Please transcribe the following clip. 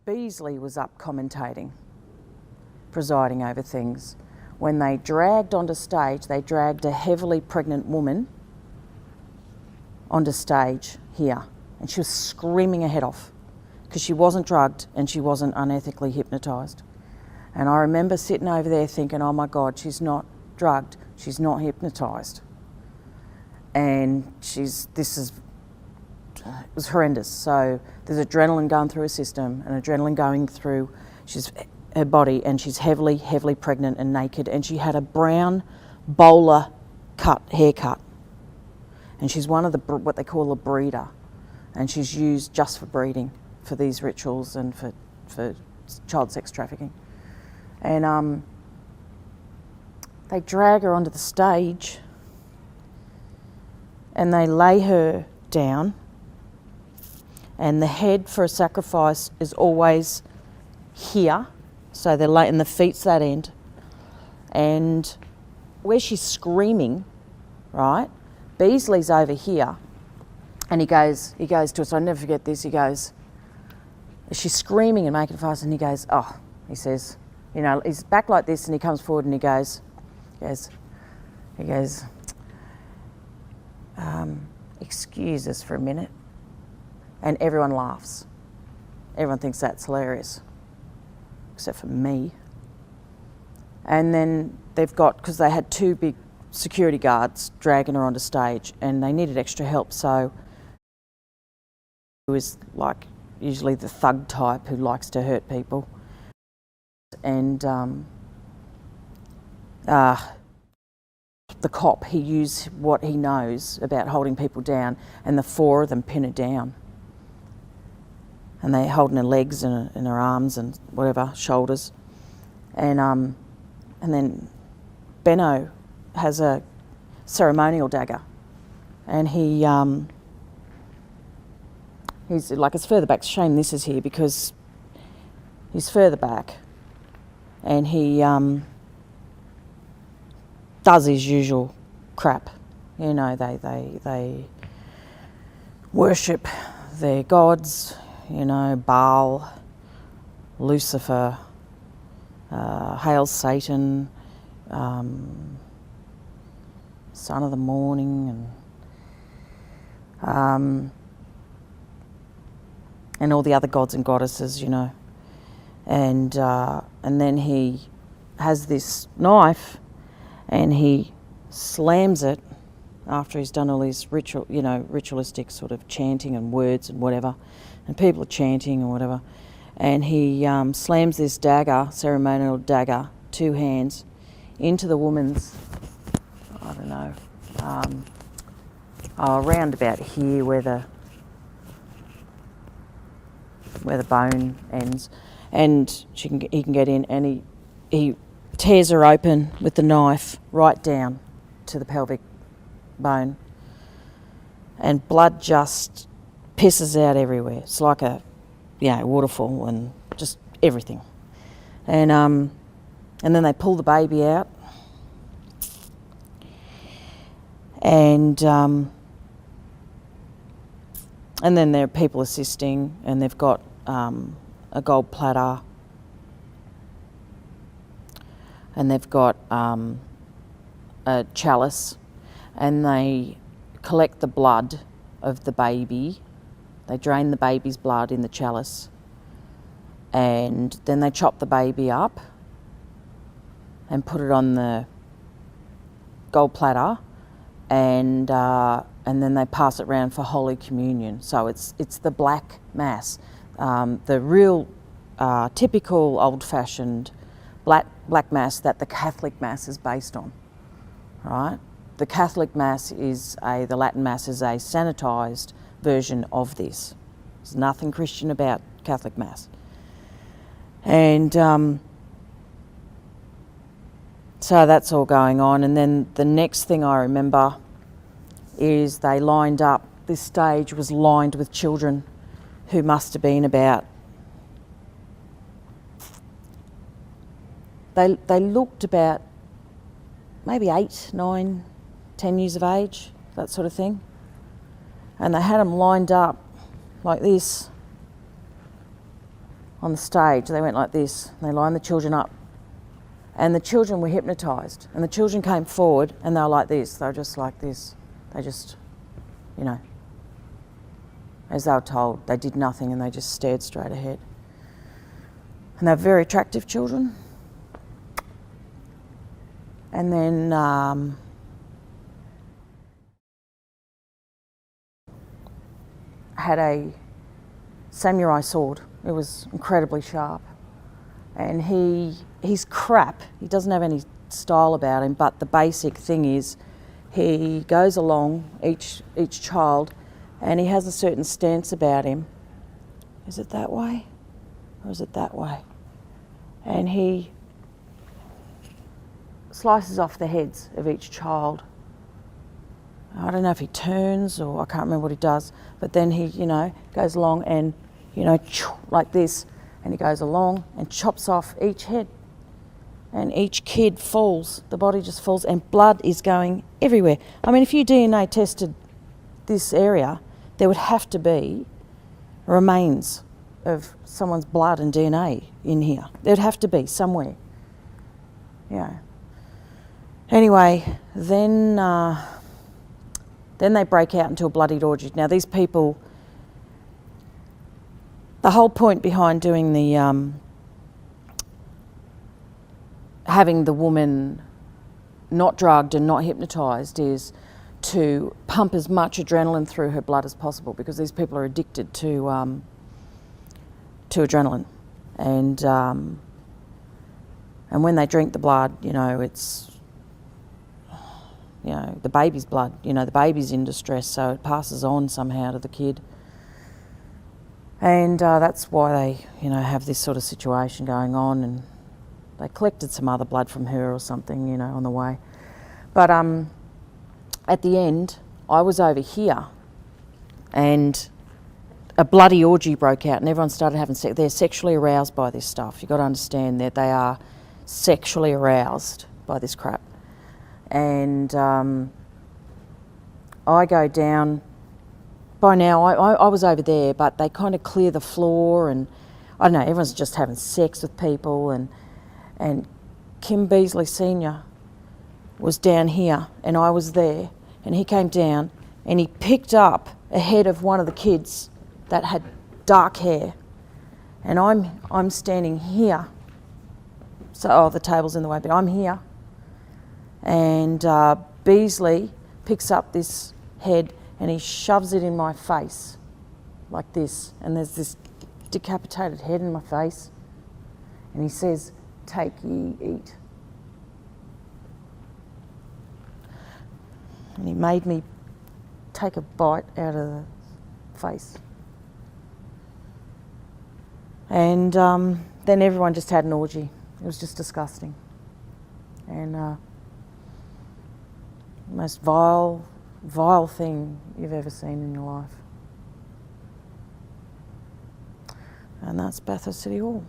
Beasley was up commentating, presiding over things. When they dragged onto stage, they dragged a heavily pregnant woman onto stage here, and she was screaming her head off because she wasn't drugged and she wasn't unethically hypnotised. And I remember sitting over there thinking, oh my God, she's not drugged, she's not hypnotised. And it was horrendous. So there's adrenaline going through her system and adrenaline going through her body, and she's heavily pregnant and naked, and she had a brown bowler haircut. And she's one of what they call a breeder, and she's used just for breeding for these rituals and for child sex trafficking. And they drag her onto the stage and they lay her down, and the head for a sacrifice is always here, so they're and the feet's that end, and where she's screaming, right, Beasley's over here, and he goes to us, I'll never forget this, he goes, she's screaming and making a fuss, and he goes, oh, he says, you know, he's back like this, and he comes forward and he goes, excuse us for a minute. And everyone laughs. Everyone thinks that's hilarious, except for me. And then they've got, because they had two big security guards dragging her onto stage, and they needed extra help, so it was like usually the thug type who likes to hurt people. And the cop, he used what he knows about holding people down, and the four of them pin her down. And they're holding her legs and her arms and whatever, shoulders. And then Benno has a ceremonial dagger, and he's like, it's further back. Shame this is here because he's further back, and he does his usual crap. You know, they worship their gods, you know, Baal, Lucifer, hail Satan, son of the morning, and all the other gods and goddesses, you know. And then he has this knife, and he slams it after he's done all his ritualistic sort of chanting and words and whatever, and people are chanting and whatever, and he slams this dagger, ceremonial dagger, two hands, into the woman's, I don't know, around about here where the bone ends, and he can get in, and he tears her open with the knife right down to the pelvic bone, and blood just pisses out everywhere. It's like a waterfall, and just everything. And then they pull the baby out, and then there are people assisting, and they've got a gold platter, and they've got a chalice, and they collect the blood of the baby. They drain the baby's blood in the chalice, and then they chop the baby up and put it on the gold platter, and then they pass it around for Holy Communion. So it's the black mass, the real typical old-fashioned black mass that the Catholic mass is based on, right? The Catholic mass the Latin mass is a sanitised version of this. There's nothing Christian about Catholic mass. And so that's all going on. And then the next thing I remember is they lined up, this stage was lined with children who must have been about, they looked about maybe 8, 9, 10 years of age, that sort of thing. And they had them lined up like this. on the stage. They went like this. They lined the children up. And the children were hypnotised. And the children came forward and they were like this. They were just like this. They just, you know, as they were told, they did nothing and they just stared straight ahead. And they're very attractive children. And then had a samurai sword. It was incredibly sharp. And he's crap. He doesn't have any style about him, but the basic thing is he goes along each child and he has a certain stance about him. Is it that way? Or is it that way? And he slices off the heads of each child. I don't know if he turns or I can't remember what he does, but then he, you know, goes along and, you know, like this, and he goes along and chops off each head. And each kid falls, the body just falls, and blood is going everywhere. I mean, if you DNA tested this area, there would have to be remains of someone's blood and DNA in here. There'd have to be somewhere. Yeah. Anyway, then they break out into a bloodied orgy. Now these people, the whole point behind doing the having the woman not drugged and not hypnotised is to pump as much adrenaline through her blood as possible, because these people are addicted to adrenaline, and when they drink the blood, you know, it's, you know, the baby's blood. You know, the baby's in distress, so it passes on somehow to the kid, and that's why they, you know, have this sort of situation going on. And they collected some other blood from her or something, you know, on the way. But at the end, I was over here, and a bloody orgy broke out, and everyone started having sex. They're sexually aroused by this stuff. You've got to understand that they are sexually aroused by this crap. And I go down. By now, I was over there, but they kind of clear the floor, and I don't know, everyone's just having sex with people, and Kim Beasley Senior was down here, and I was there, and he came down, and he picked up a head of one of the kids that had dark hair, and I'm standing here. So, the table's in the way, but I'm here. And Beasley picks up this head and he shoves it in my face like this, and there's this decapitated head in my face, and he says, "Take ye, eat." And he made me take a bite out of the face. And then everyone just had an orgy. It was just disgusting. And the most vile thing you've ever seen in your life. And that's Bathurst City Hall.